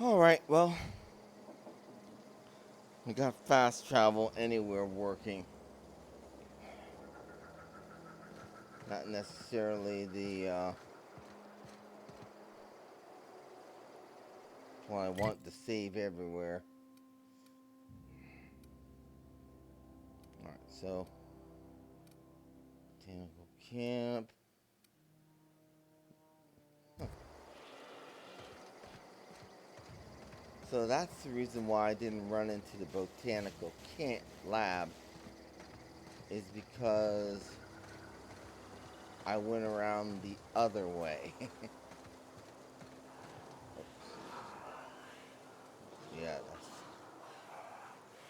Alright, well, we got fast travel anywhere working. Not necessarily the what I want to save everywhere. Alright, so Botanical Camp. Huh. So that's the reason why I didn't run into the Botanical Camp Lab, is because I went around the other way. Yeah,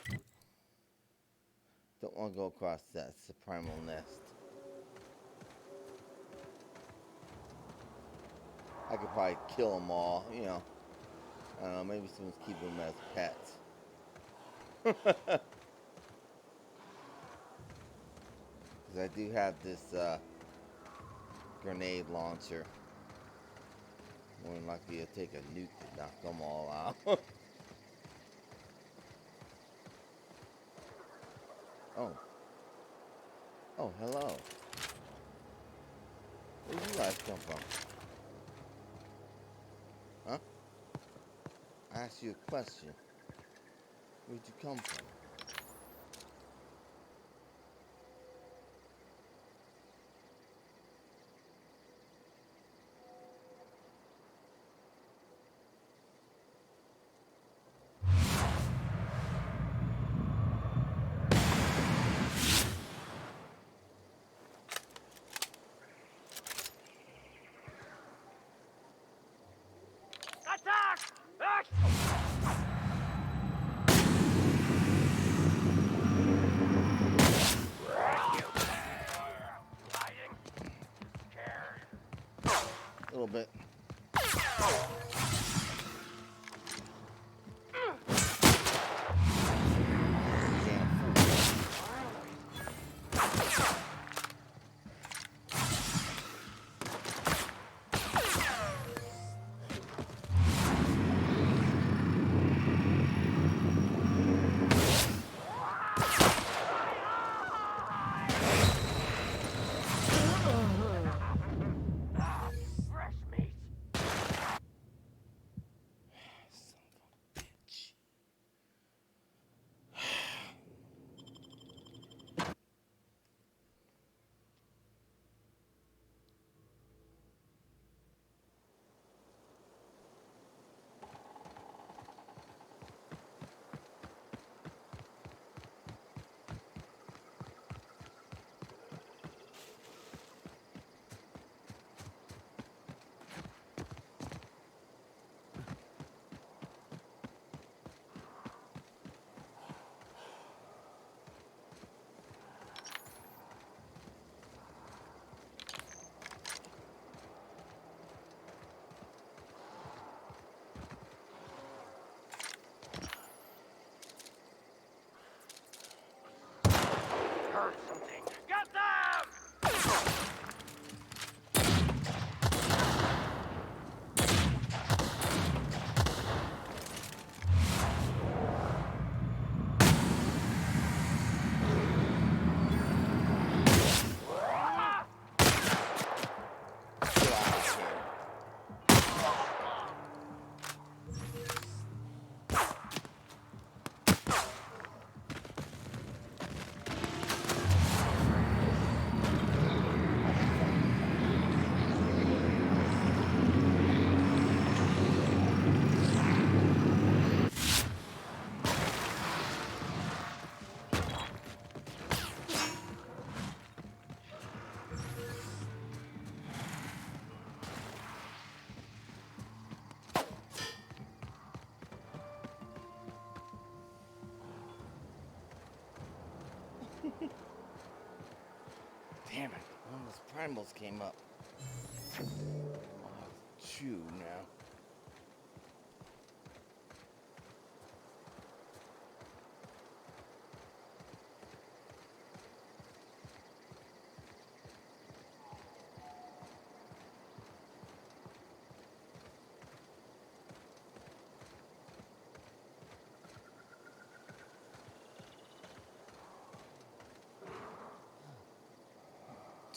that's, don't want to go across that. It's the primal nest. I could probably kill them all, you know. I don't know, maybe someone's keeping them as pets. Because I do have this grenade launcher. More than likely it'll take a nuke to knock them all out. Oh. Oh, hello. Where'd you guys come from? Huh? I asked you a question. Where'd you come from? Attack! Hiding. Scared. A little bit. Damn fool. Fresh meat. Son of a bitch. Heard something. Get them! Get out of here. Damn it. One of those primals came up. I'll have to chew now.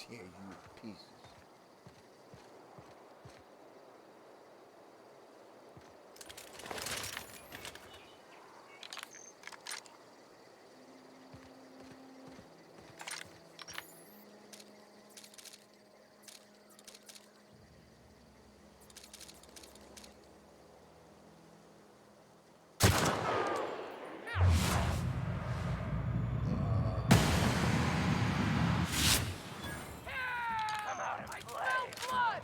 tear you to pieces. Come out and play. Blood.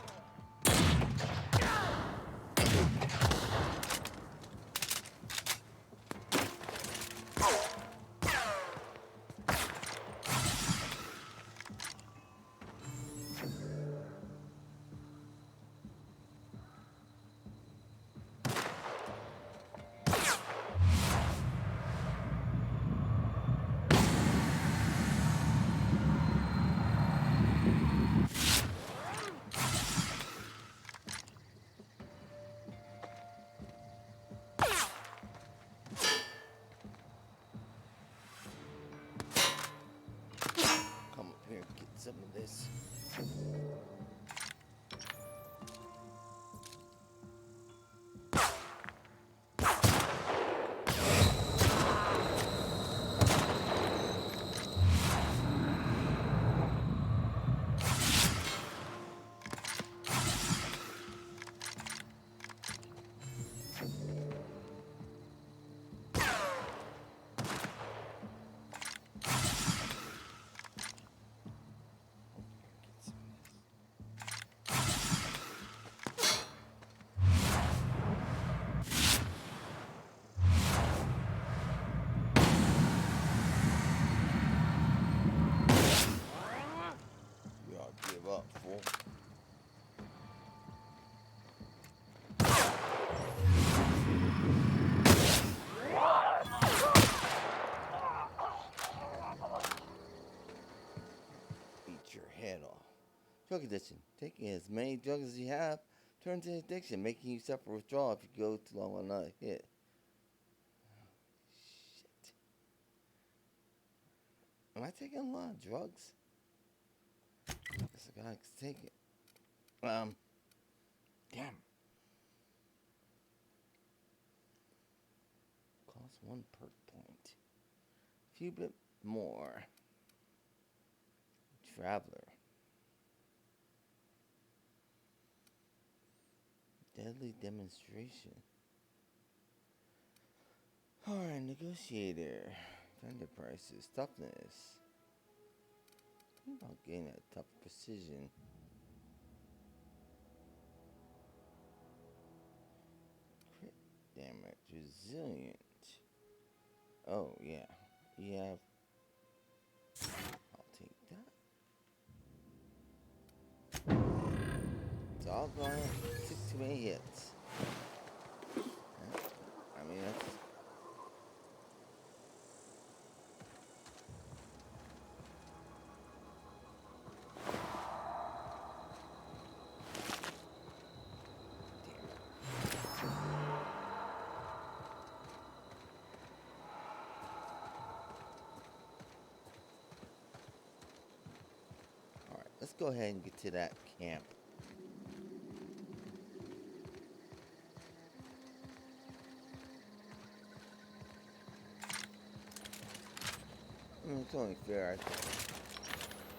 Come up here and get some of this. Y'all give up, fool. Eat your head off. Drug addiction. Taking as many drugs as you have turns into addiction, making you suffer withdrawal if you go too long on another hit. Shit. Am I taking a lot of drugs? Guess I gotta take it. Damn. Cost 1 perk point. Few bit more. Traveler. Deadly demonstration. Alright, negotiator. Vendor prices. Toughness. Think about getting a tough precision. Crit damage. Resilient. Oh, yeah. You have. I'll take that. It's all going to 6 too many hits. I mean, that's. Alright, let's go ahead and get to that camp. I mean, it's only fair, I think.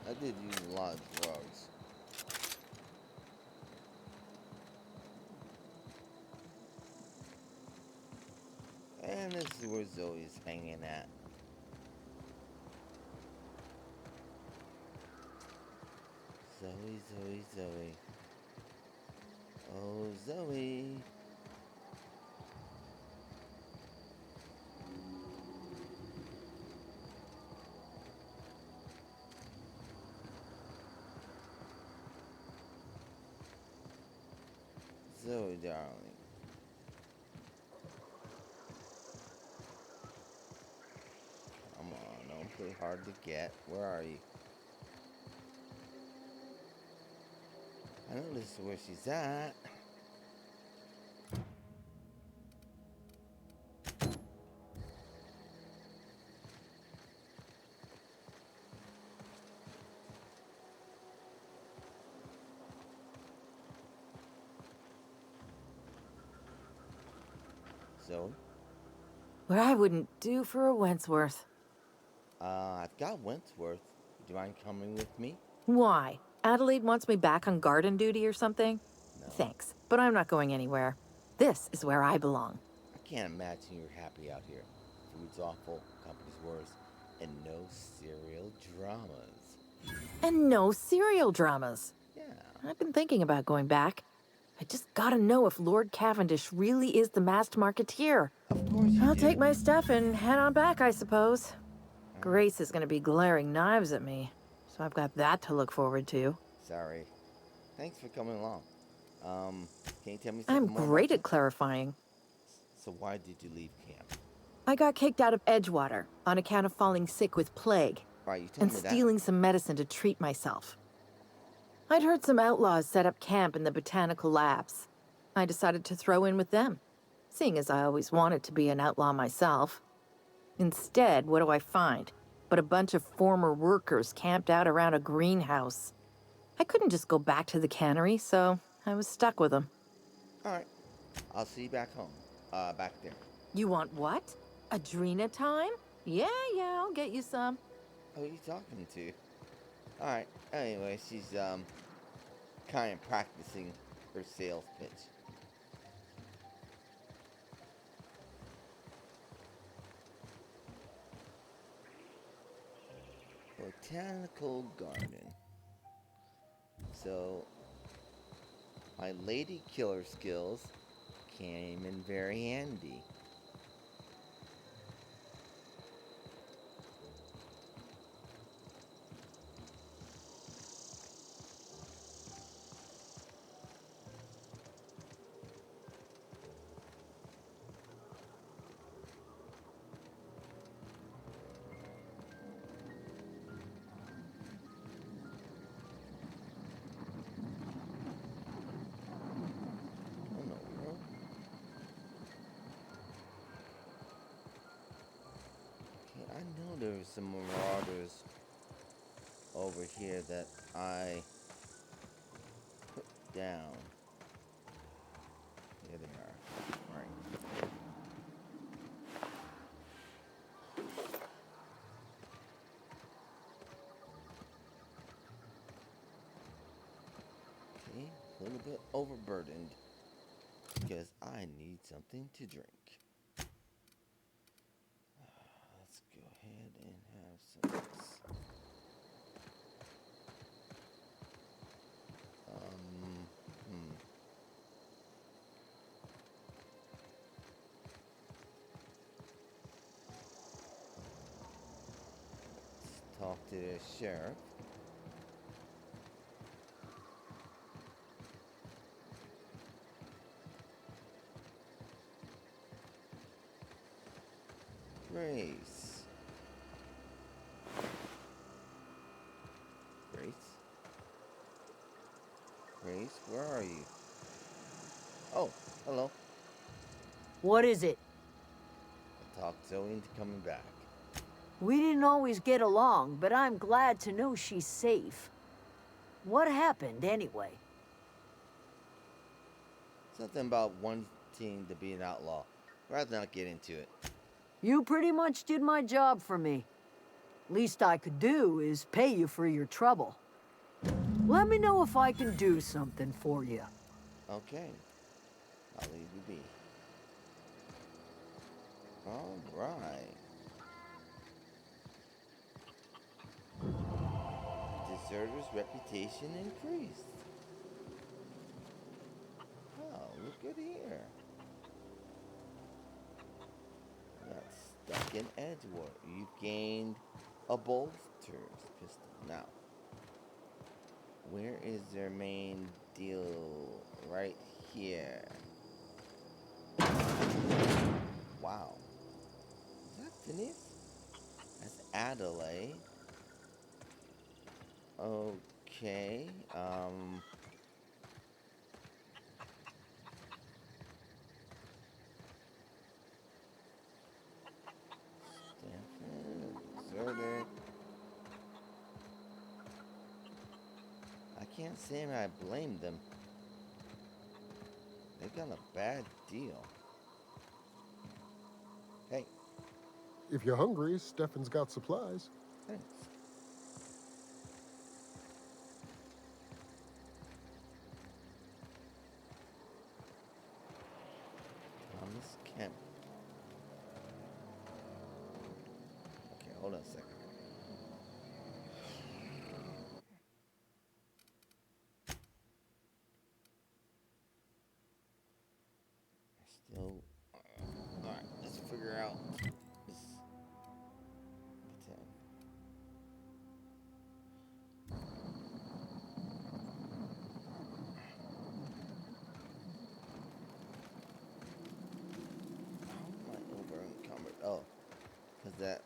I did use a lot of drugs. And this is where Zoe's hanging at. Zoe, Zoe, Zoe. Oh, Zoe. Zoe, darling. Come on, don't play hard to get. Where are you? I know this is where she's at. Zoe? What I wouldn't do for a Wentworth. I've got Wentworth. Do you mind coming with me? Why? Adelaide wants me back on garden duty or something? No. Thanks, but I'm not going anywhere. This is where I belong. I can't imagine you're happy out here. Food's awful, company's worse, and no serial dramas. And no serial dramas. Yeah. I've been thinking about going back. I just gotta know if Lord Cavendish really is the masked marketeer. Of course you I'll do. take my stuff and head on back, I suppose. Grace is gonna be glaring knives at me, so I've got that to look forward to. Sorry. Thanks for coming along. Can you tell me something I'm more great about at clarifying. So why did you leave camp? I got kicked out of Edgewater on account of falling sick with plague Right, you told and me that. stealing some medicine to treat myself. I'd heard some outlaws set up camp in the Botanical Labs. I decided to throw in with them, seeing as I always wanted to be an outlaw myself. Instead, what do I find? But a bunch of former workers camped out around a greenhouse. I couldn't just go back to the cannery, so I was stuck with them. Alright. I'll see you back home. Back there. You want what? Adrena time? Yeah, I'll get you some. Who are you talking to? Alright. Anyway, she's, kind of practicing her sales pitch. Botanical garden. So, my lady killer skills came in very handy. Oh no, bro. Okay, I know there's some marauders over here that I put down. Here they are. Right. Okay, a little bit overburdened because I need something to drink. Let's go ahead and have some of this. Hmm. Let's talk to the sheriff. Grace. Grace? Grace, where are you? Oh, hello. What is it? I talked Zoe into coming back. We didn't always get along, but I'm glad to know she's safe. What happened, anyway? Something about wanting to be an outlaw. Rather not get into it. You pretty much did my job for me. Least I could do is pay you for your trouble. Let me know if I can do something for you. Okay. I'll leave you be. Alright. Deserter's reputation increased. Oh, look at here. Got stuck in Edgewater. You've gained a bolster's pistol. Now, where is their main deal? Right here. Wow. Is that Phineas? That's Adelaide. Okay. Stanford, Deserter. I can't say I blame them. They got a bad deal. If you're hungry, Stefan's got supplies. Thanks. Thomas Kemp. Okay, hold on a second. Still. Alright, let's figure out this. How am I over encumbered? Oh, because that.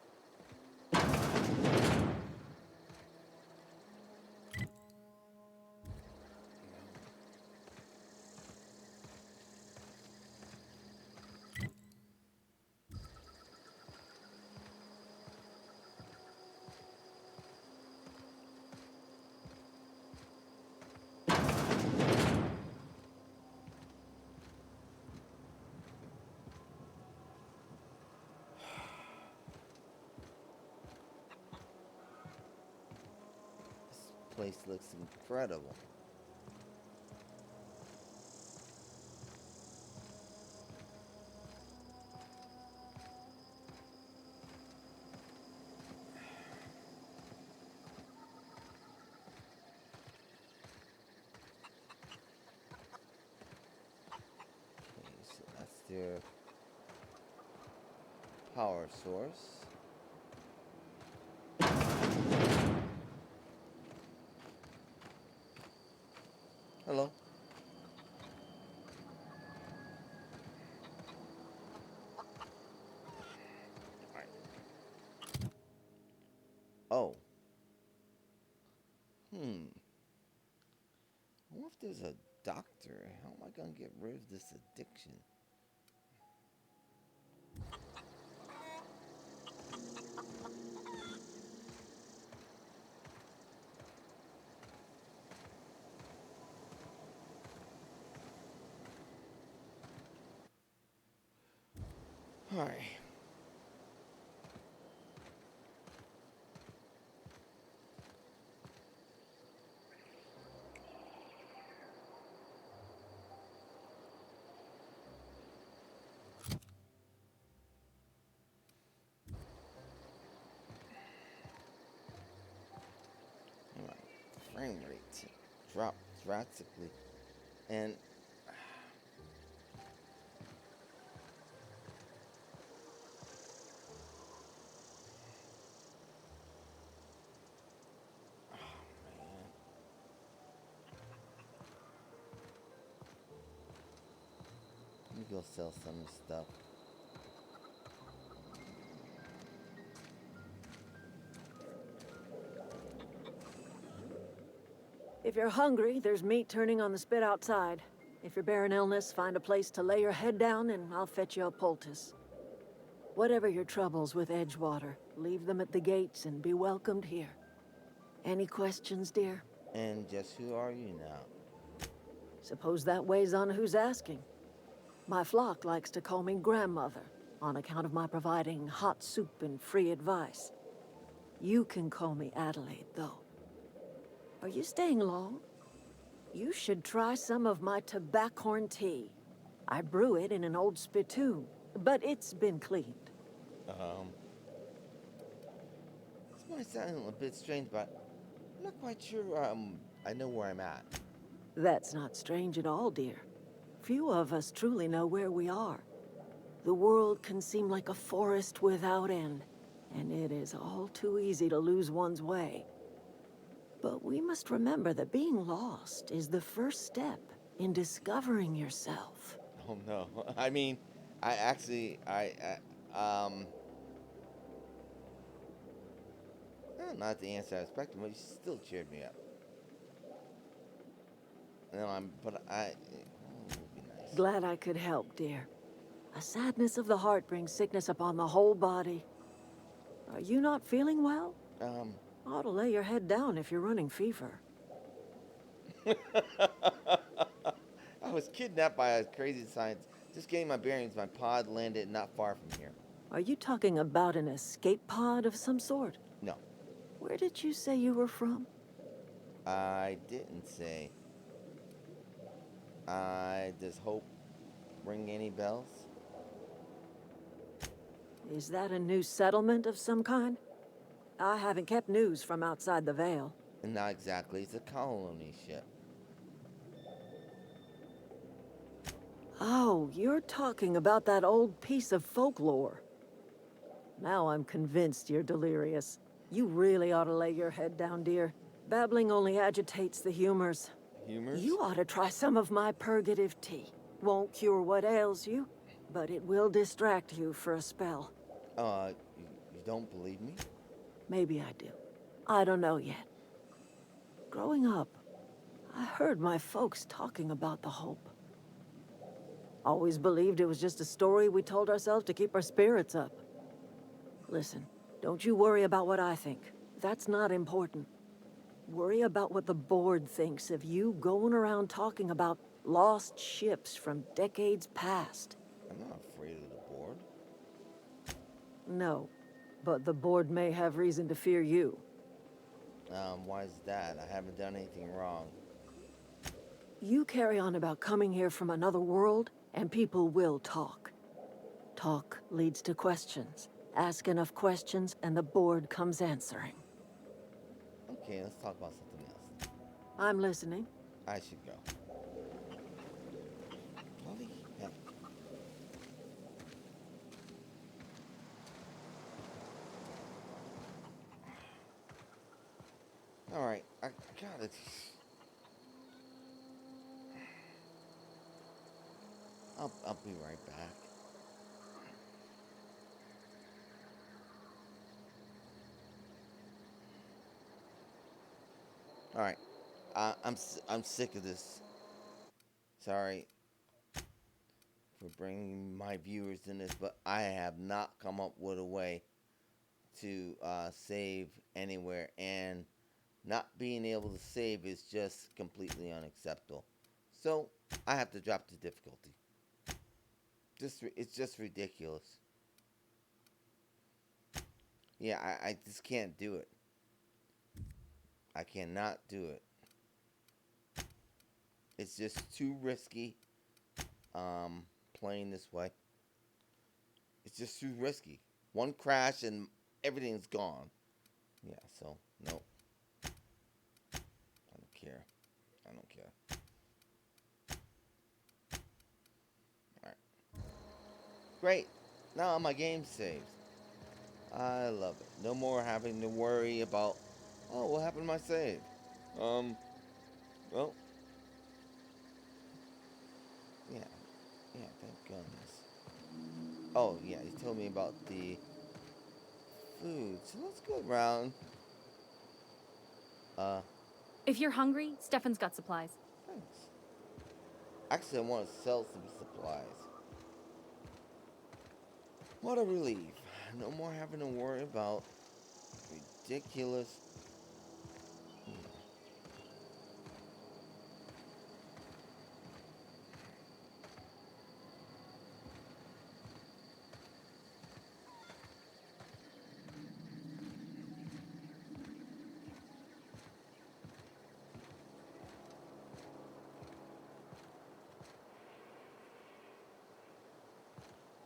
This place looks incredible. Okay, so that's their power source. Hello. Alright. Oh. I wonder if there's a doctor. How am I gonna get rid of this addiction? Alright. Alright. Frame rate dropped drastically. And man. Let me go sell some of this stuff. If you're hungry, there's meat turning on the spit outside. If you're bearing illness, find a place to lay your head down and I'll fetch you a poultice. Whatever your troubles with Edgewater, leave them at the gates and be welcomed here. Any questions, dear? And just who are you now? Suppose that weighs on who's asking. My flock likes to call me grandmother, on account of my providing hot soup and free advice. You can call me Adelaide, though. Are you staying long? You should try some of my tobaccorn tea. I brew it in an old spittoon, but it's been cleaned. This might sound a bit strange, but I'm not quite sure I know where I'm at. That's not strange at all, dear. Few of us truly know where we are. The world can seem like a forest without end, and it is all too easy to lose one's way. But we must remember that being lost is the first step in discovering yourself. Oh no. I mean, not the answer I expected, but you still cheered me up. No, but it would be nice. Glad I could help, dear. A sadness of the heart brings sickness upon the whole body. Are you not feeling well? Ought to lay your head down if you're running fever. I was kidnapped by a crazy scientist. Just getting my bearings, my pod landed not far from here. Are you talking about an escape pod of some sort? No, Where did you say you were from? I didn't say. Does hope ring any bells? Is that a new settlement of some kind? I haven't kept news from outside the Veil. Not exactly. It's a colony ship. Oh, you're talking about that old piece of folklore. Now I'm convinced you're delirious. You really ought to lay your head down, dear. Babbling only agitates the humors. Humors? You ought to try some of my purgative tea. Won't cure what ails you, but it will distract you for a spell. You don't believe me? Maybe I do. I don't know yet. Growing up, I heard my folks talking about the hope. Always believed it was just a story we told ourselves to keep our spirits up. Listen, don't you worry about what I think. That's not important. Worry about what the board thinks of you going around talking about lost ships from decades past. I'm not afraid of the board. No, but the board may have reason to fear you. Why is that? I haven't done anything wrong. You carry on about coming here from another world, and people will talk. Talk leads to questions. Ask enough questions, and the board comes answering. Okay, let's talk about something else. I'm listening. I should go. Holy heck. Alright, I got it. I'll be right back. Alright, I'm sick of this. Sorry for bringing my viewers in this, but I have not come up with a way to save anywhere, and not being able to save is just completely unacceptable. So I have to drop the difficulty. It's just ridiculous. Yeah, I just can't do it. I cannot do it. It's just too risky playing this way. It's just too risky. One crash and everything's gone. Yeah, so no. I don't care. I don't care. Alright. Great. Now my game saves. I love it. No more having to worry about, oh, what happened to my save? Well, yeah, thank goodness. Oh, yeah, he told me about the food, so let's go around. If you're hungry, Stefan's got supplies. Thanks. Actually, I want to sell some supplies. What a relief. No more having to worry about ridiculous.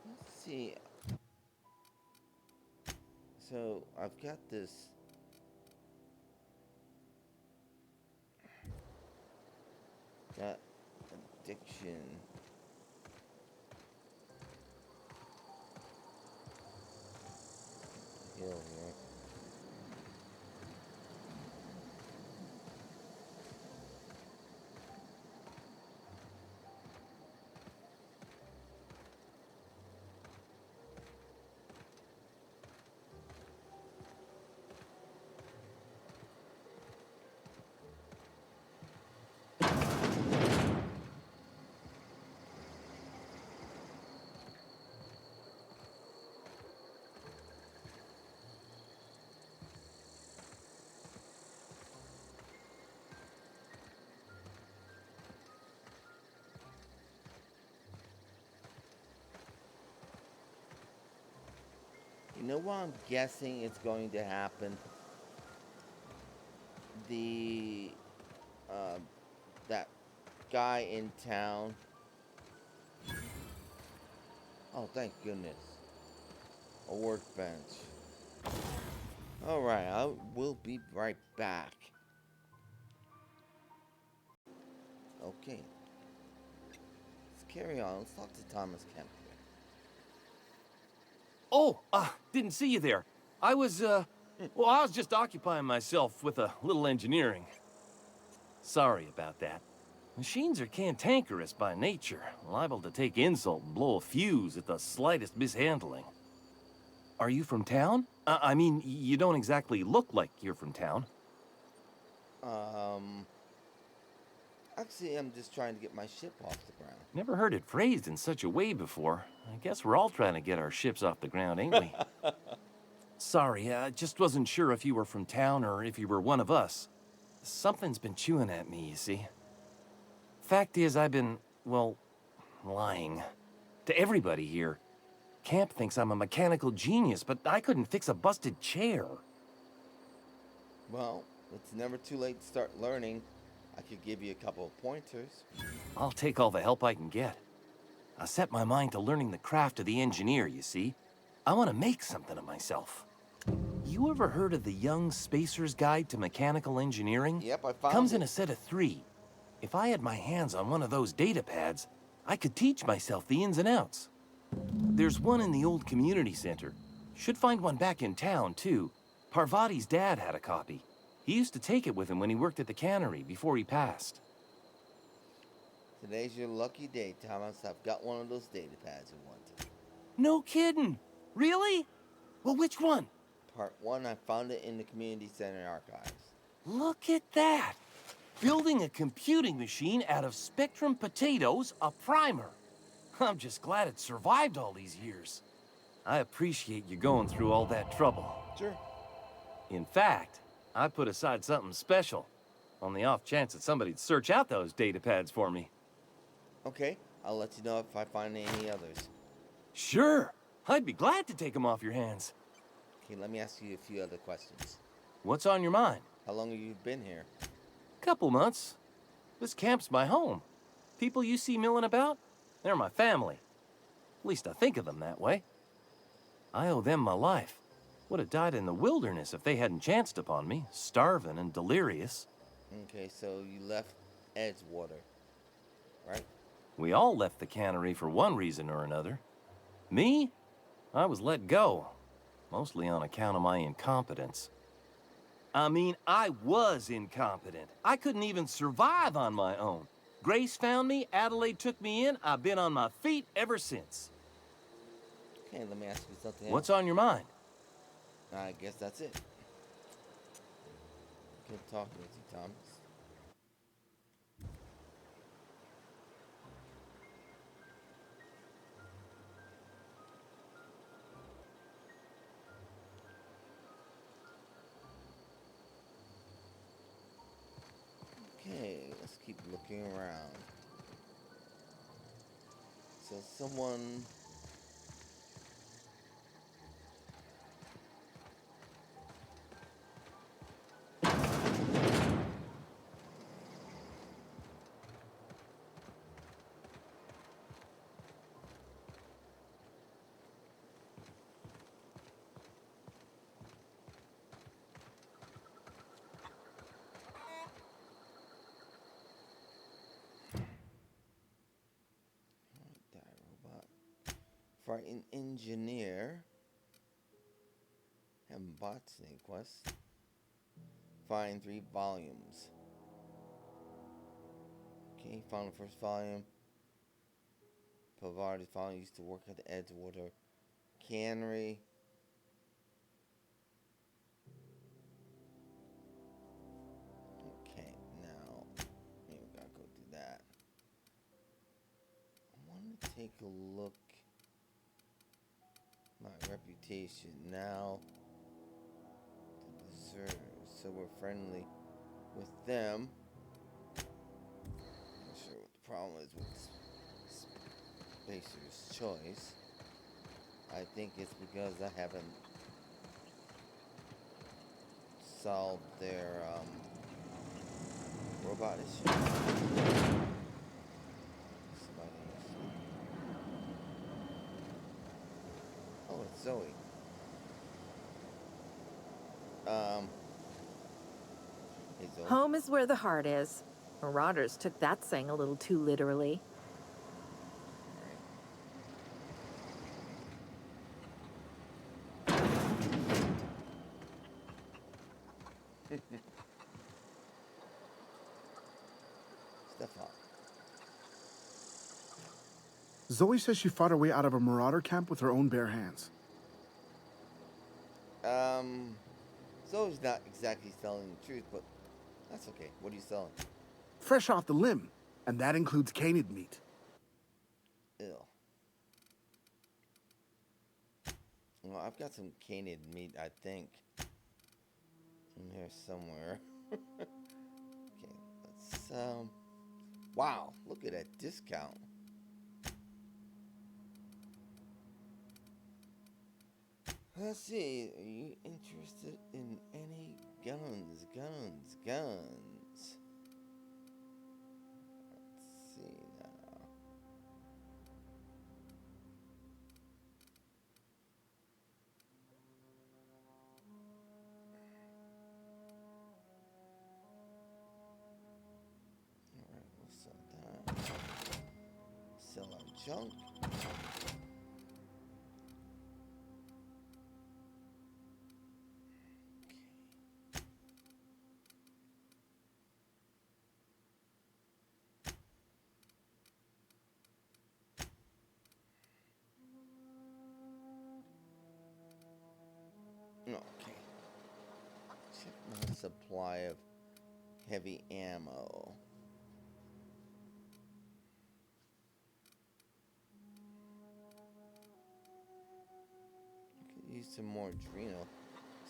Let's see. So I've got this. That addiction. Hill here. You know what I'm guessing is going to happen? The that guy in town. Oh, thank goodness. A workbench. Alright, I will be right back. Okay. Let's carry on. Let's talk to Thomas Kemp here. Oh, didn't see you there. I was just occupying myself with a little engineering. Sorry about that. Machines are cantankerous by nature, liable to take insult and blow a fuse at the slightest mishandling. Are you from town? I mean, you don't exactly look like you're from town. Actually, I'm just trying to get my ship off the ground. Never heard it phrased in such a way before. I guess we're all trying to get our ships off the ground, ain't we? Sorry, I just wasn't sure if you were from town or if you were one of us. Something's been chewing at me, you see. Fact is, I've been, well, lying. To everybody here. Camp thinks I'm a mechanical genius, but I couldn't fix a busted chair. Well, it's never too late to start learning. I could give you a couple of pointers. I'll take all the help I can get. I set my mind to learning the craft of the engineer, you see. I want to make something of myself. You ever heard of the Young Spacer's Guide to Mechanical Engineering? Yep, I found Comes it. in a set of 3. If I had my hands on one of those data pads, I could teach myself the ins and outs. There's one in the old community center. Should find one back in town, too. Parvati's dad had a copy. He used to take it with him when he worked at the cannery before he passed. Today's your lucky day, Thomas. I've got one of those data pads I wanted. No kidding! Really? Well, which one? Part 1, I found it in the community center archives. Look at that! Building a computing machine out of Spectrum potatoes, a primer. I'm just glad it survived all these years. I appreciate you going through all that trouble. Sure. In fact, I put aside something special, on the off chance that somebody'd search out those data pads for me. Okay, I'll let you know if I find any others. Sure! I'd be glad to take them off your hands. Okay, let me ask you a few other questions. What's on your mind? How long have you been here? Couple months. This camp's my home. People you see milling about, they're my family. At least I think of them that way. I owe them my life. Would have died in the wilderness if they hadn't chanced upon me, starving and delirious. Okay, so you left Edgewater, right? We all left the cannery for one reason or another. Me? I was let go, mostly on account of my incompetence. I mean, I was incompetent. I couldn't even survive on my own. Grace found me, Adelaide took me in, I've been on my feet ever since. Okay, let me ask you something What's else. on your mind? I guess that's it. Good talking with you, Thomas. Okay, let's keep looking around. So someone... Die robot. For an engineer. Having botany quest. Find 3 volumes. Okay, found the first volume. Pavarati Holcombe used to work at the Edgewater Cannery. Okay, now we gotta go do that. I want to take a look. My reputation now. The deserters, so we're friendly with them. Not sure what the problem is with Spacer's Choice. I think it's because I haven't solved their robot issue. Somebody asleep. Oh, it's Zoe. Hey Zoe. Home is where the heart is. Marauders took that saying a little too literally. Step up. Zoe says she fought her way out of a marauder camp with her own bare hands. Zoe's not exactly telling the truth, but that's okay. What are you selling? Fresh off the limb, and that includes canid meat. Ew. Well, I've got some canid meat, I think, in here somewhere. Okay, let's, wow, look at that discount. Let's see, are you interested in any guns? Let's see now. Alright, we'll sell that. Sell our junk. Okay. Check my supply of heavy ammo. Could use some more adrenal.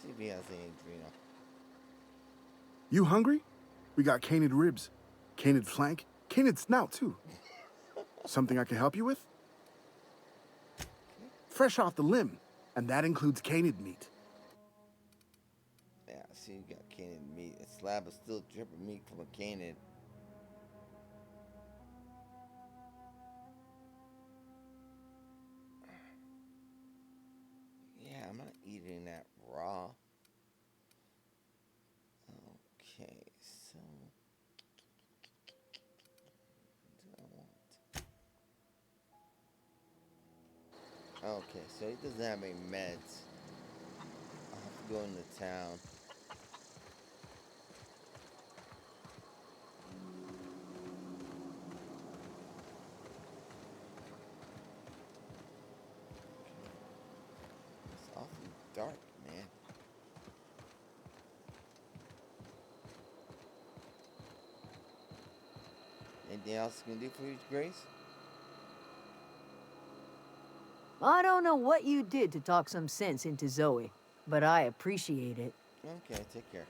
See if he has any adrenal. You hungry? We got canid ribs, canid flank, canid snout too. Something I can help you with? Fresh off the limb, and that includes canid meat. Yeah, see, you got canid meat. A slab of still dripping meat from a canid. Yeah, I'm not eating that raw. Okay, so what do I want? Okay, so he doesn't have any meds. I'll have to go into town. It's awfully dark, man. Anything else I can do for you, Grace? I don't know what you did to talk some sense into Zoe, but I appreciate it. Okay, take care.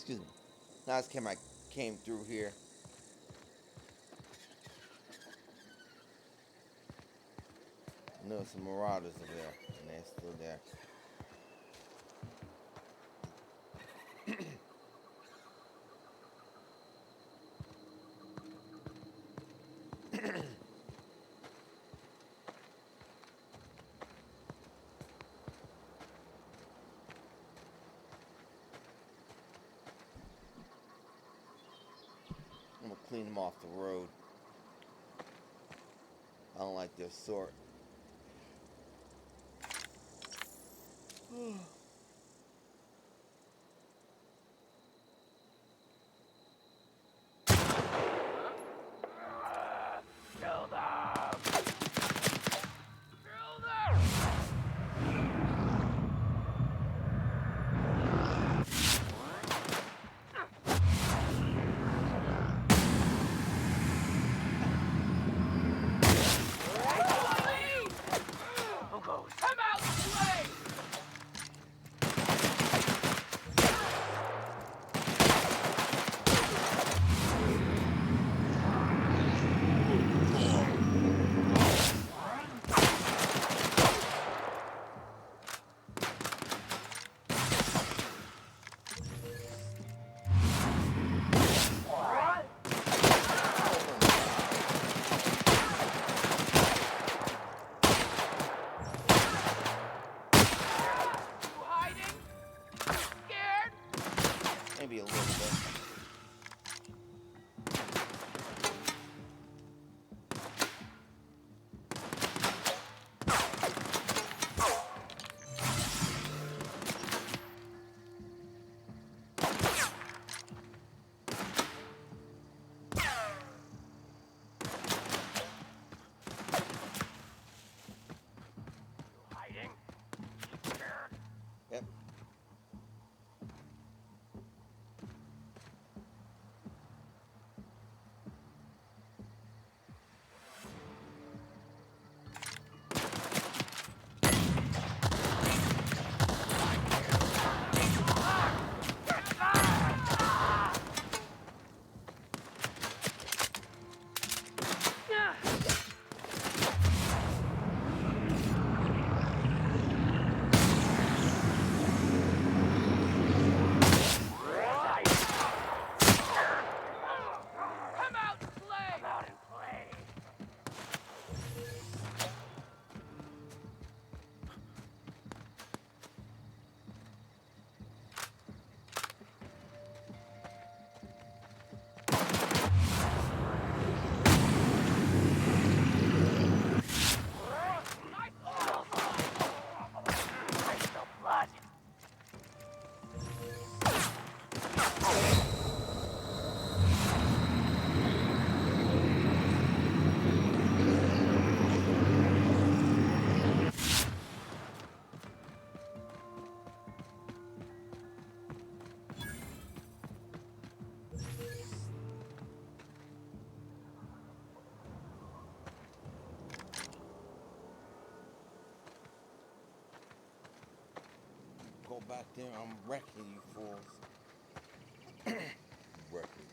Excuse me. Last time I came through here. I know some marauders are there, and they're still there. I'm gonna clean them off the road. I don't like their sort. Kill them! Kill them! Who goes? Come out and play! You hiding? Scared? Maybe a little bit. Hiding? Scared? Yep. Come out and play! Come out and play! I smell blood. Go back there. I'm wrecking you fools. Wrecking you.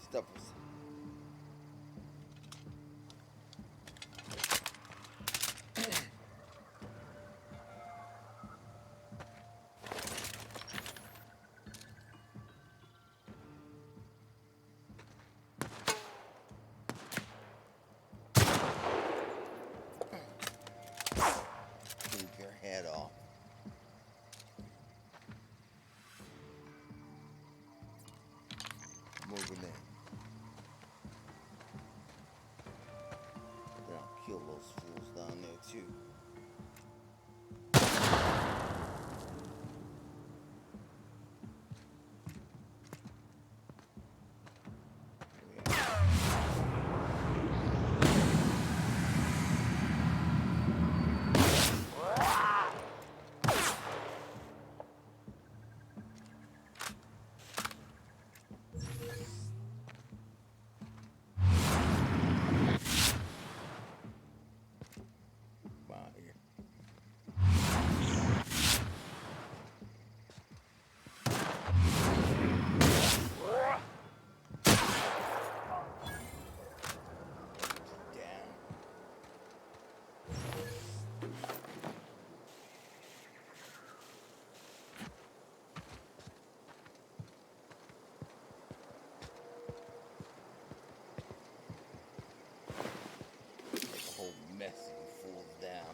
Stuffers. Keep your head off. Moving in. Then I'll kill those fools down there too. Messy fools down.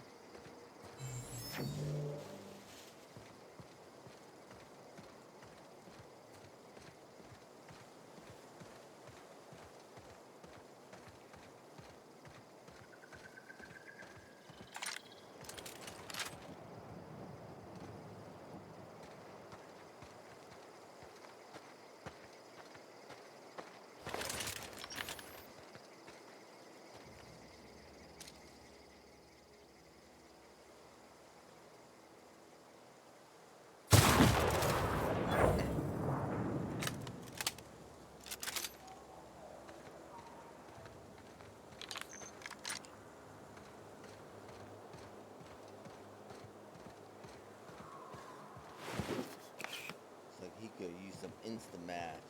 He could use some Instamash.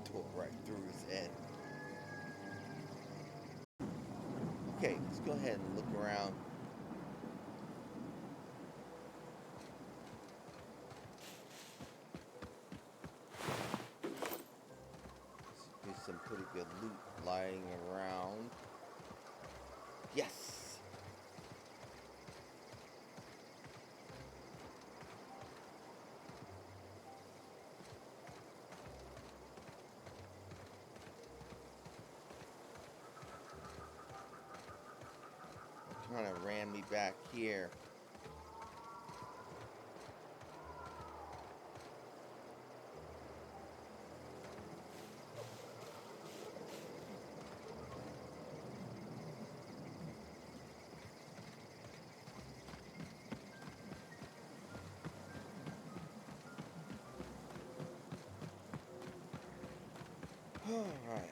Tore right through his head. Okay, let's go ahead and look around. There's some pretty good loot lying around. Yes! Trying to ram me back here. All right.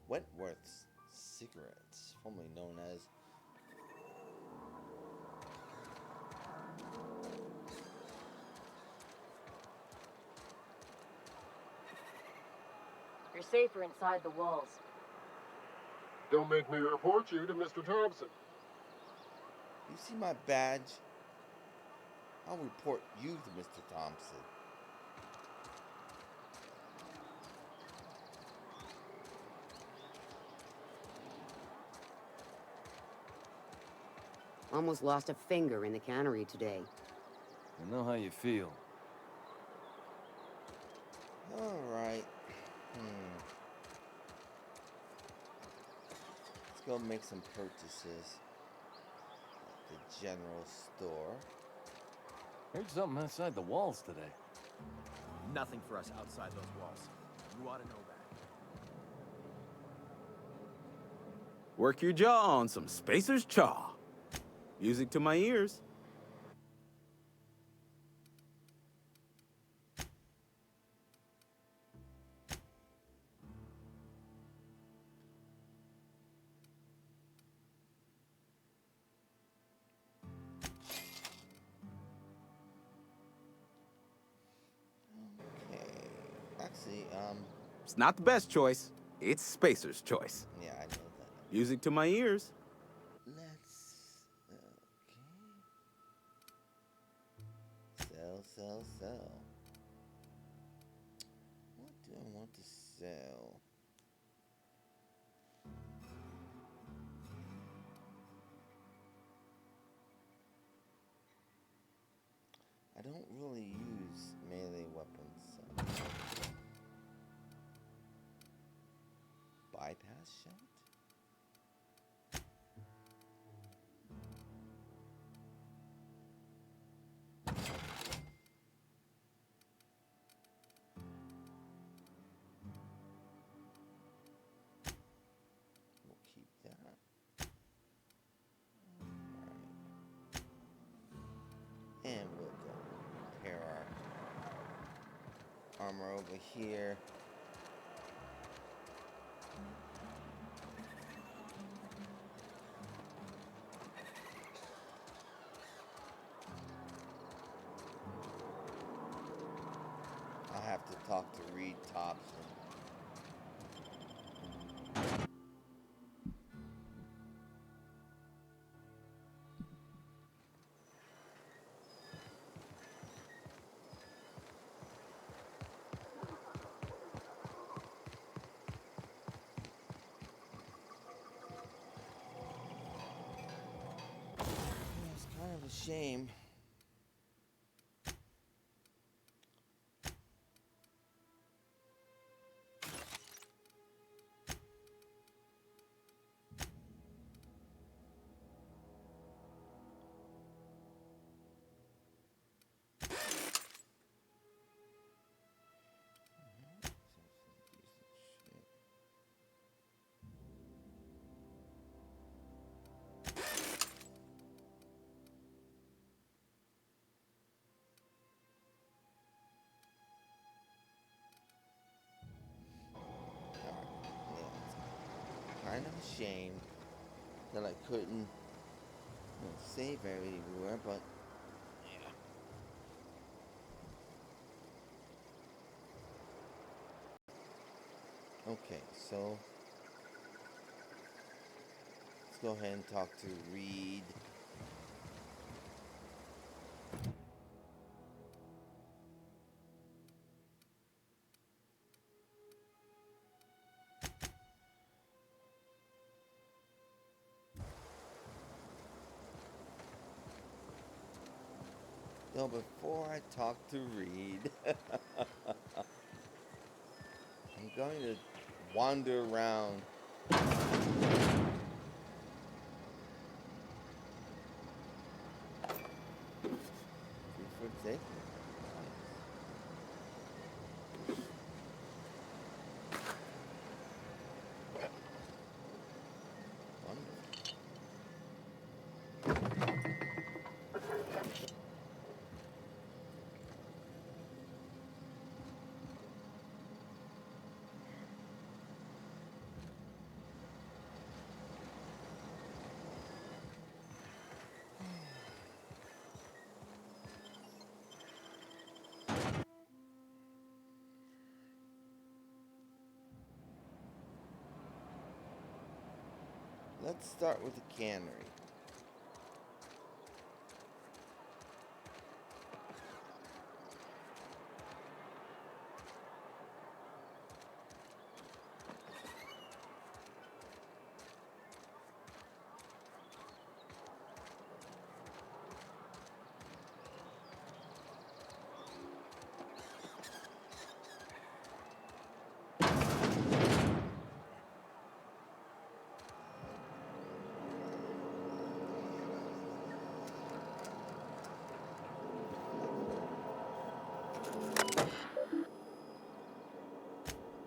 Wentworth's cigarettes, formerly known as You're safer inside the walls. Don't make me report you to Mr. Thompson. You see my badge? I'll report you to Mr. Thompson. Almost lost a finger in the cannery today. I know how you feel. All right. Let's go make some purchases at the general store. Heard something outside the walls today. Nothing for us outside those walls. You ought to know that. Work your jaw on some Spacer's Chaw. Music to my ears. Okay. Actually, It's not the best choice. It's Spacer's choice. yeah, I know that. Music to my ears. Let's. Okay. Sell. What do I want to sell? I don't really use melee weapons, so. Bypass shot? We'll keep that. Alright. And we'll go repair our armor over here. I'll have to talk to Reed Thompson. Yeah, it's kind of a shame. Kind of a shame that I couldn't save everywhere, but yeah. Okay, so let's go ahead and talk to Reed. No, before I talk to Reed, I'm going to wander around. Food safe. Let's start with the cannery.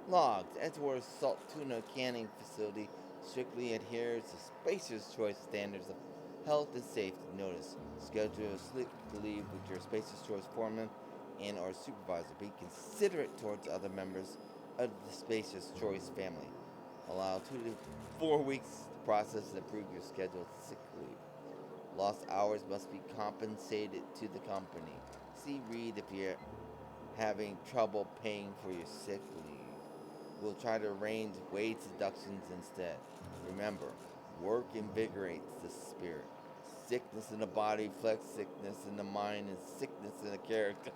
Logged. Edgeworth's salt tuna canning facility strictly adheres to Spacer's Choice standards of health and safety. Notice, schedule a sick leave with your Spacious Choice foreman and or supervisor. Be considerate towards other members of the Spacious Choice family. Allow 2 to 4 weeks to process and approve your scheduled sick leave. Lost hours must be compensated to the company. See Reed if you're having trouble paying for your sick leave. We'll try to arrange wage deductions instead. Remember, work invigorates the spirit. Sickness in the body reflects sickness in the mind and sickness in the character.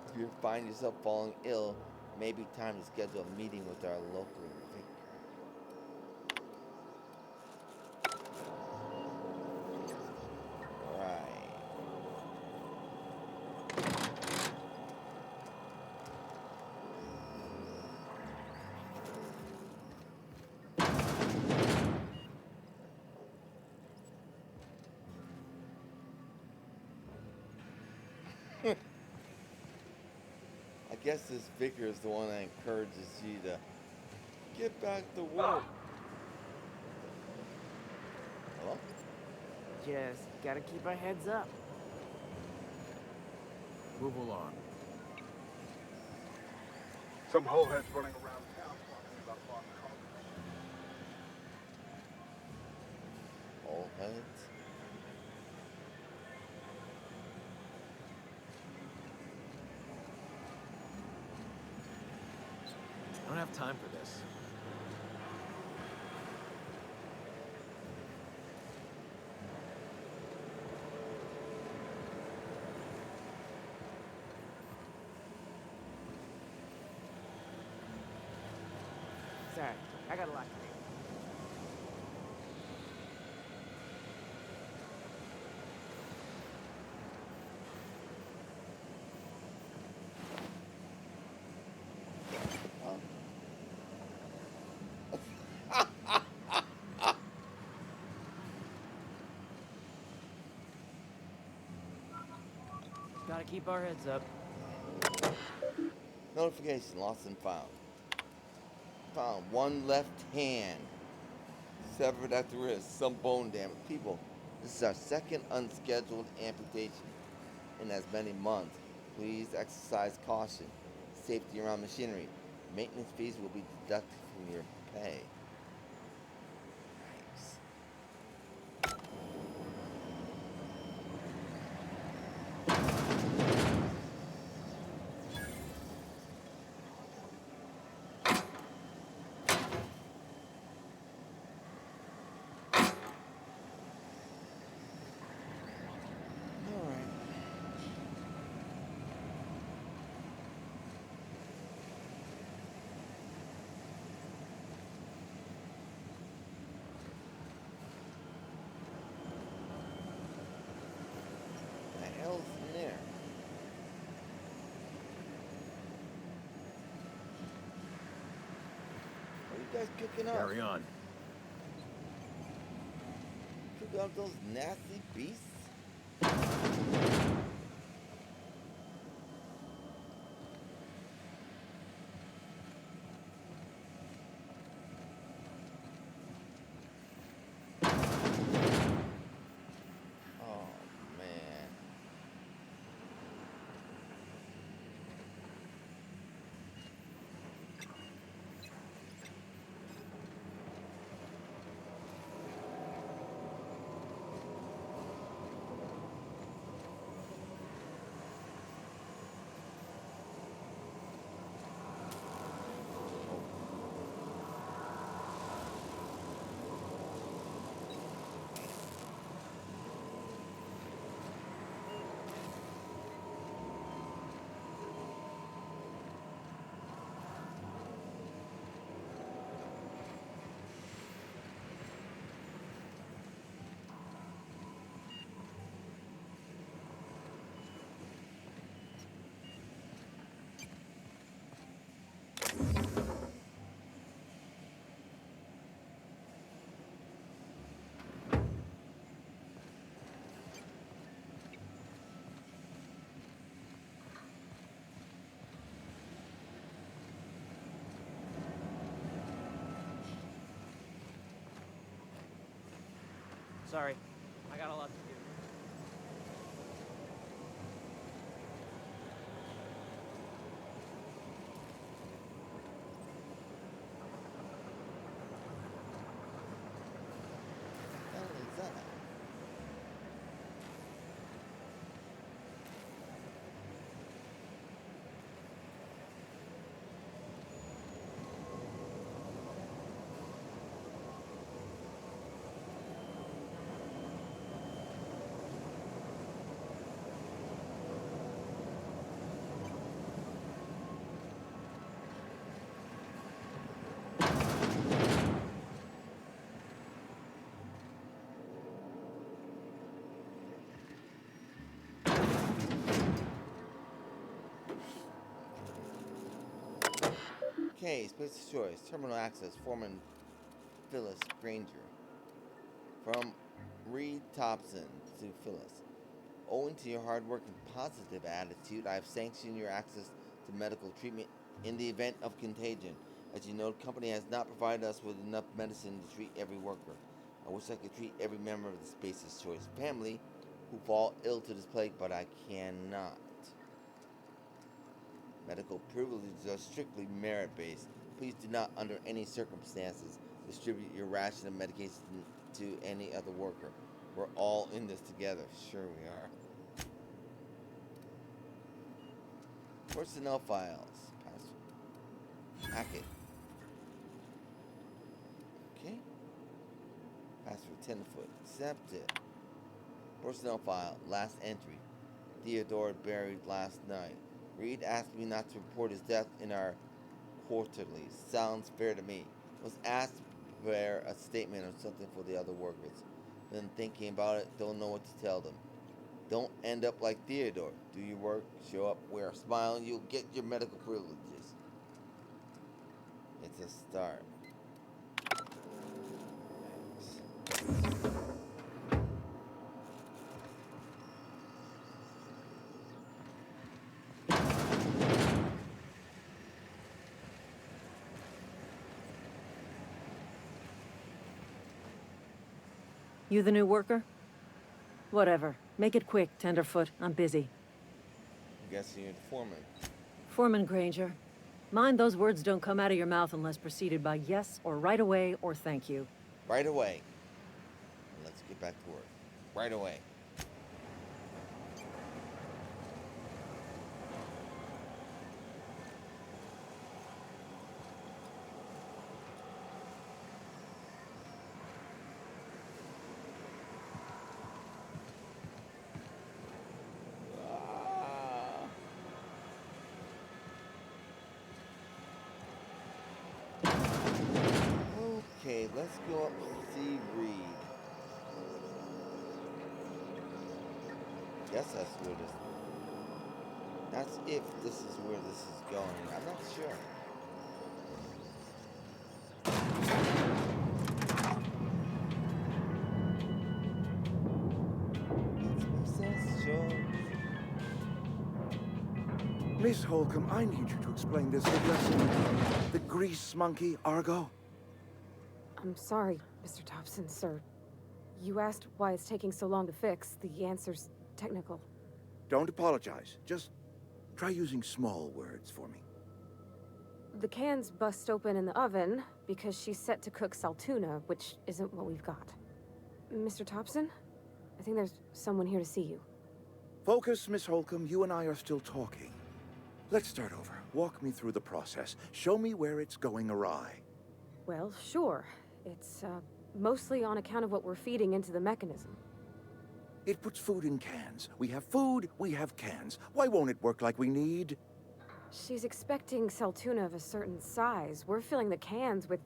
If you find yourself falling ill, it may be time to schedule a meeting with our local vicar. I guess this vicar is the one that encourages you to get back to work. Hello? Just gotta keep our heads up. Move along. Some holeheads running around town talking about Botanical Lab. All heads. I don't have time for this. Sorry, I got a lot to do. Gotta keep our heads up. Notification, lost and found. Found one left hand. Severed at the wrist, some bone damage. People, this is our second unscheduled amputation in as many months. Please exercise caution. Safety around machinery. Maintenance fees will be deducted from your pay. Guys cooking up? Carry on. Cooking up those nasty beasts? Sorry. I got a lot to do. What the hell is that? Okay, space of choice. Terminal access. Foreman Phyllis Granger. From Reed Thompson to Phyllis. Owing to your hard work and positive attitude, I have sanctioned your access to medical treatment in the event of contagion. As you know, the company has not provided us with enough medicine to treat every worker. I wish I could treat every member of the Space's Choice family who fall ill to this plague, but I cannot. Medical privileges are strictly merit-based. Please do not, under any circumstances, distribute your ration of medication to any other worker. We're all in this together. Sure we are. Personnel files. Packet. Okay. Password 10-foot. Accepted. Personnel file. Last entry. Theodore buried last night. Reed asked me not to report his death in our quarterly. Sounds fair to me. Was asked to prepare a statement or something for the other workers. Been thinking about it, don't know what to tell them. Don't end up like Theodore. Do your work, show up, wear a smile, and you'll get your medical privileges. It's a start. You the new worker? Whatever. Make it quick, Tenderfoot. I'm busy. I'm guessing you're the foreman. Foreman Granger. Mind those words don't come out of your mouth unless preceded by yes or right away or thank you. Right away. Let's get back to work. Right away. Okay, let's go up to see Reed. Guess that's where this. That's if this is where this is going. I'm not sure. Miss Holcombe, I need you to explain this addressing the grease monkey, Argo. I'm sorry, Mr. Thompson, sir. You asked why it's taking so long to fix. The answer's technical. Don't apologize. Just try using small words for me. The cans bust open in the oven because she's set to cook saltuna, which isn't what we've got. Mr. Thompson? I think there's someone here to see you. Focus, Miss Holcombe. You and I are still talking. Let's start over. Walk me through the process. Show me where it's going awry. Well, sure. It's, mostly on account of what we're feeding into the mechanism. It puts food in cans. We have food, we have cans. Why won't it work like we need? She's expecting saltuna of a certain size. We're filling the cans with,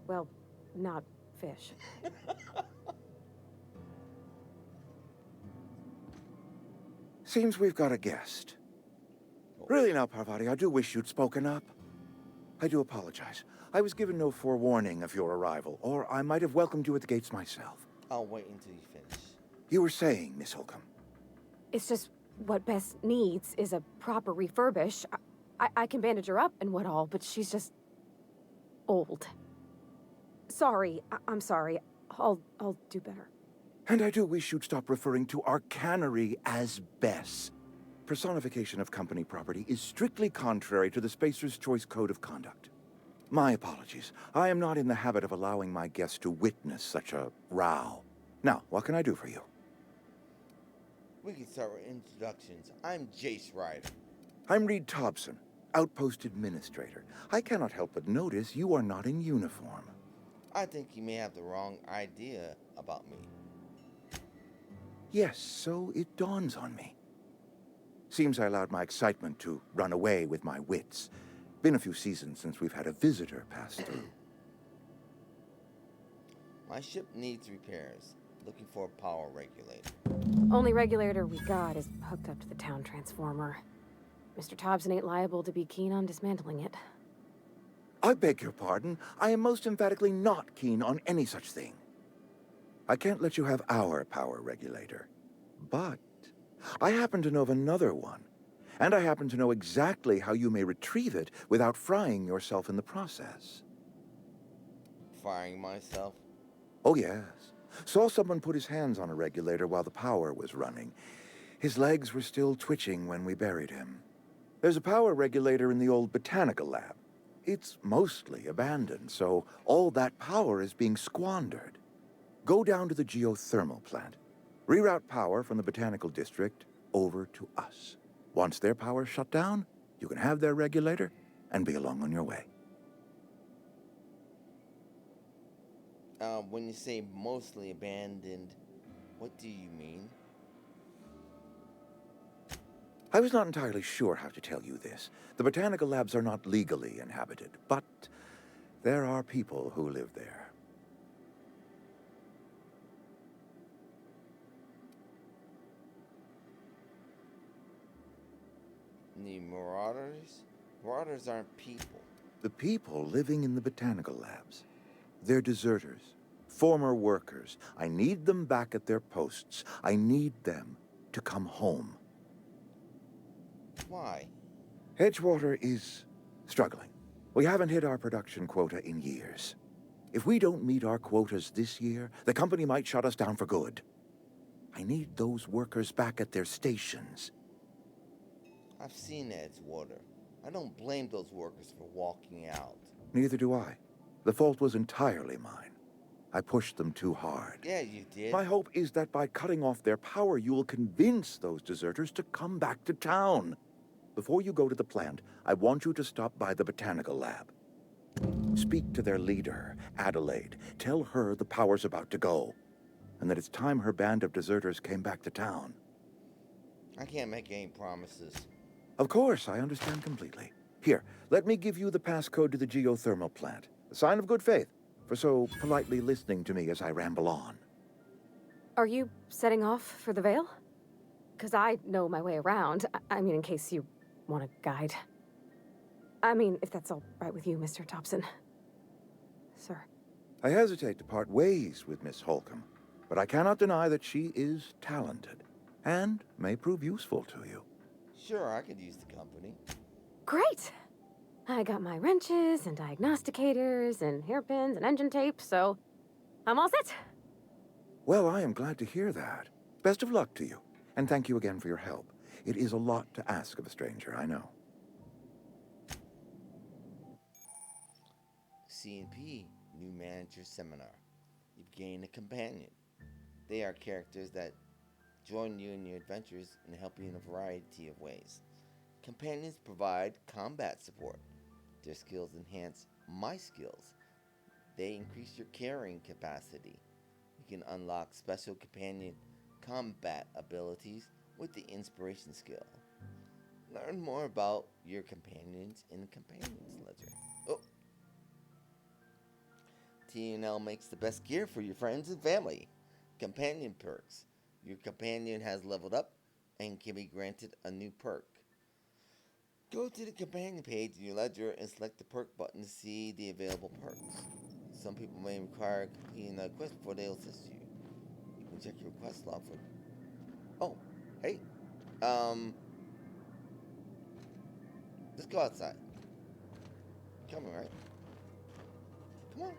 well, not fish. Seems we've got a guest. Really now, Parvati, I do wish you'd spoken up. I do apologize. I was given no forewarning of your arrival, or I might have welcomed you at the gates myself. I'll wait until you finish. You were saying, Miss Holcombe. It's just what Bess needs is a proper refurbish. I can bandage her up and what all, but she's just old. Sorry, I'm sorry. I'll do better. And I do wish you'd stop referring to our cannery as Bess. Personification of company property is strictly contrary to the Spacer's Choice Code of Conduct. My apologies. I am not in the habit of allowing my guests to witness such a row. Now, what can I do for you? We can start with introductions. I'm Jace Ryder. I'm Reed Thompson, Outpost Administrator. I cannot help but notice you are not in uniform. I think you may have the wrong idea about me. Yes, so it dawns on me. Seems I allowed my excitement to run away with my wits. Been a few seasons since we've had a visitor pass through. My ship needs repairs. Looking for a power regulator. Only regulator we got is hooked up to the town transformer. Mr. Thompson ain't liable to be keen on dismantling it. I beg your pardon. I am most emphatically not keen on any such thing. I can't let you have our power regulator. But I happen to know of another one. And I happen to know exactly how you may retrieve it without frying yourself in the process. Frying myself? Oh, yes. Saw someone put his hands on a regulator while the power was running. His legs were still twitching when we buried him. There's a power regulator in the old Botanical Lab. It's mostly abandoned, so all that power is being squandered. Go down to the geothermal plant. Reroute power from the Botanical District over to us. Once their power's shut down, you can have their regulator and be along on your way. When you say mostly abandoned, what do you mean? I was not entirely sure how to tell you this. The Botanical Labs are not legally inhabited, but there are people who live there. The Marauders? Marauders aren't people. The people living in the Botanical Labs. They're deserters, former workers. I need them back at their posts. I need them to come home. Why? Edgewater is struggling. We haven't hit our production quota in years. If we don't meet our quotas this year, the company might shut us down for good. I need those workers back at their stations. I've seen Edgewater. I don't blame those workers for walking out. Neither do I. The fault was entirely mine. I pushed them too hard. Yeah, you did. My hope is that by cutting off their power, you will convince those deserters to come back to town. Before you go to the plant, I want you to stop by the Botanical Lab. Speak to their leader, Adelaide. Tell her the power's about to go, and that it's time her band of deserters came back to town. I can't make any promises. Of course, I understand completely. Here, let me give you the passcode to the geothermal plant. A sign of good faith, for so politely listening to me as I ramble on. Are you setting off for the Vale? Because I know my way around. I mean, in case you want a guide. I mean, if that's all right with you, Mr. Thompson. Sir. I hesitate to part ways with Miss Holcombe, but I cannot deny that she is talented, and may prove useful to you. Sure, I could use the company. Great! I got my wrenches and diagnosticators and hairpins and engine tape, so I'm all set. Well, I am glad to hear that. Best of luck to you, and thank you again for your help. It is a lot to ask of a stranger, I know. C&P, New Manager Seminar. You've gained a companion. They are characters that join you in your adventures and help you in a variety of ways. Companions provide combat support. Their skills enhance my skills. They increase your carrying capacity. You can unlock special companion combat abilities with the inspiration skill. Learn more about your companions in the Companions Ledger. Oh. T&L makes the best gear for your friends and family. Companion perks. Your companion has leveled up and can be granted a new perk. Go to the companion page in your ledger and select the perk button to see the available perks. Some people may require completing a quest before they'll assist you. You can check your quest log for... Oh, hey. Let's go outside. Come on, right? Come on.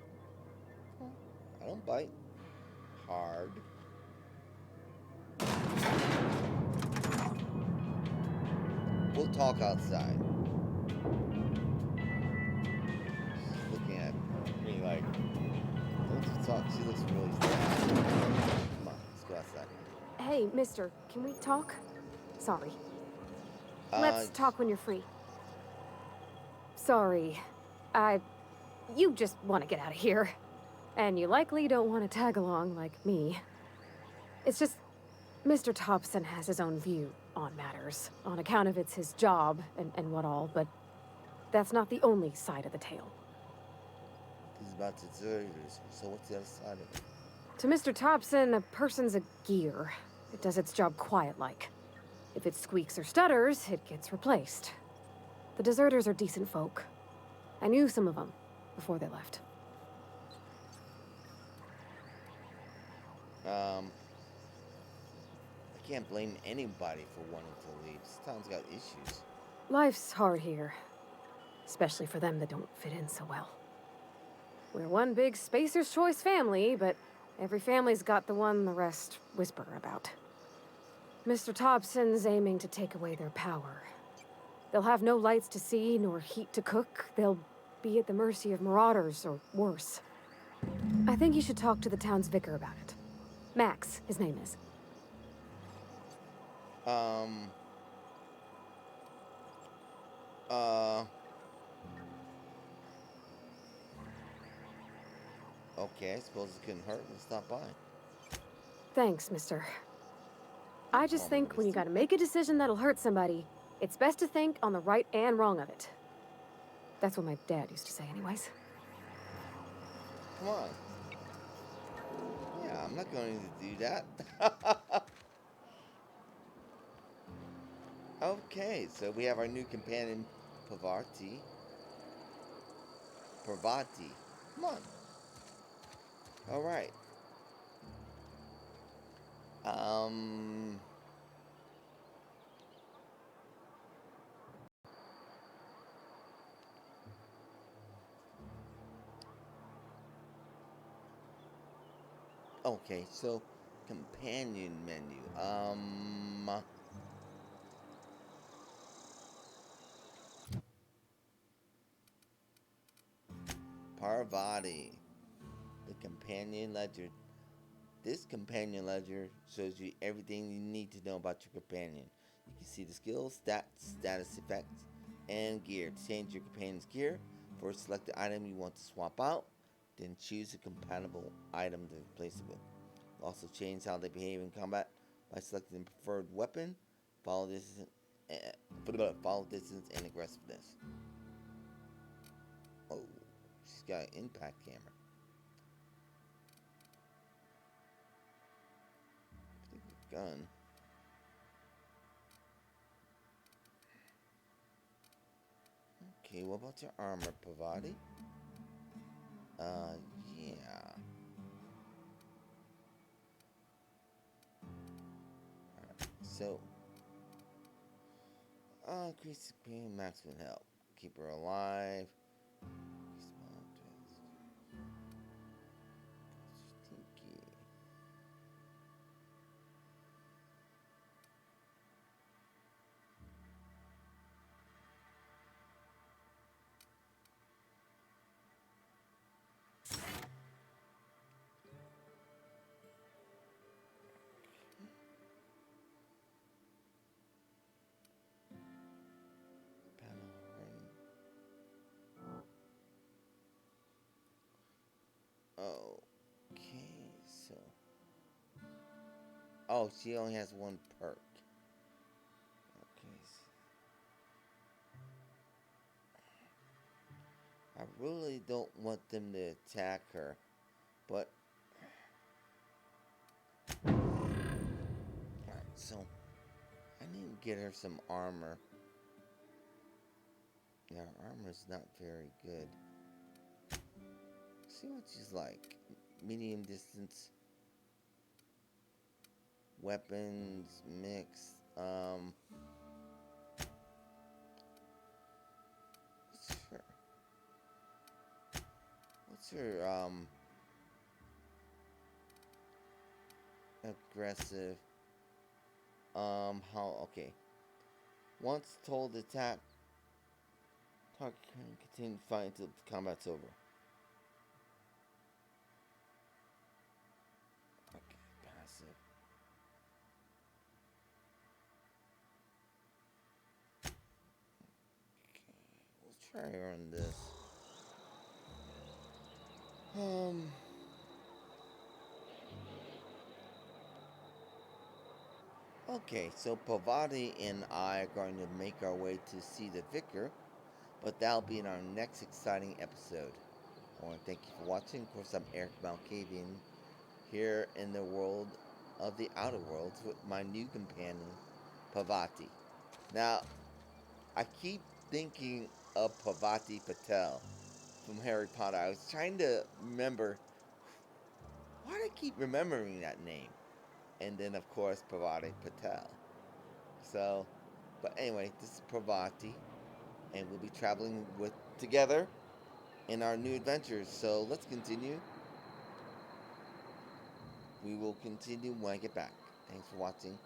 Come on. I don't bite. Hard. real talk outside. She's looking at me like, don't you talk? She looks really sad. Come on, let's go outside. Hey, mister, can we talk? Sorry. Let's talk when you're free. Sorry. You just want to get out of here. And you likely don't want to tag along like me. It's just, Mr. Thompson has his own view on matters, on account of it's his job and what all, but that's not the only side of the tale. He's about to deserters, so what's the other side of it? To Mr. Thompson, a person's a gear. It does its job quiet-like. If it squeaks or stutters, it gets replaced. The deserters are decent folk. I knew some of them before they left. I can't blame anybody for wanting to leave. This town's got issues. Life's hard here. Especially for them that don't fit in so well. We're one big Spacer's Choice family, but every family's got the one the rest whisper about. Mr. Thompson's aiming to take away their power. They'll have no lights to see, nor heat to cook. They'll be at the mercy of marauders, or worse. I think you should talk to the town's vicar about it. Max, his name is. Okay, I suppose it couldn't hurt. Let's stop by. Thanks, mister. I just think when you gotta make a decision that'll hurt somebody, it's best to think on the right and wrong of it. That's what my dad used to say anyways. Come on. Yeah, I'm not going to do that. Okay, so we have our new companion, Pavarati. Come on. Alright. Okay, so companion menu. Parvati. The companion ledger. This companion ledger shows you everything you need to know about your companion. You can see the skills, stats, status effects, and gear. To change your companion's gear, first select the item you want to swap out, then choose a compatible item to replace it with. Also change how they behave in combat by selecting the preferred weapon, follow distance, and aggressiveness. Oh, she's got an impact camera. Gun. Okay, what about your armor, Pavati? Yeah. Alright, so increase the maximum health. Keep her alive. Stinky. Okay, so. Oh, she only has one perk. Okay. I really don't want them to attack her, but. Alright, so. I need to get her some armor. Yeah, her armor's not very good. See what she's like. Medium distance weapons mix. What's her aggressive? Okay. Once told to attack, target can continue to fight until combat's over. Okay, passive. Okay, we'll try on this. Okay, so Pavarati and I are going to make our way to see the vicar, but that'll be in our next exciting episode. I want to thank you for watching. Of course, I'm Erik Malkavian, here in the world of the Outer Worlds with my new companion, Pavarati. Now, I keep thinking of Pavarati Patel from Harry Potter. I was trying to remember, why do I keep remembering that name? And then, of course, Pavarati Patel. So, but anyway, this is Pavarati, and we'll be traveling together in our new adventures. So let's continue. We will continue when I get back. Thanks for watching.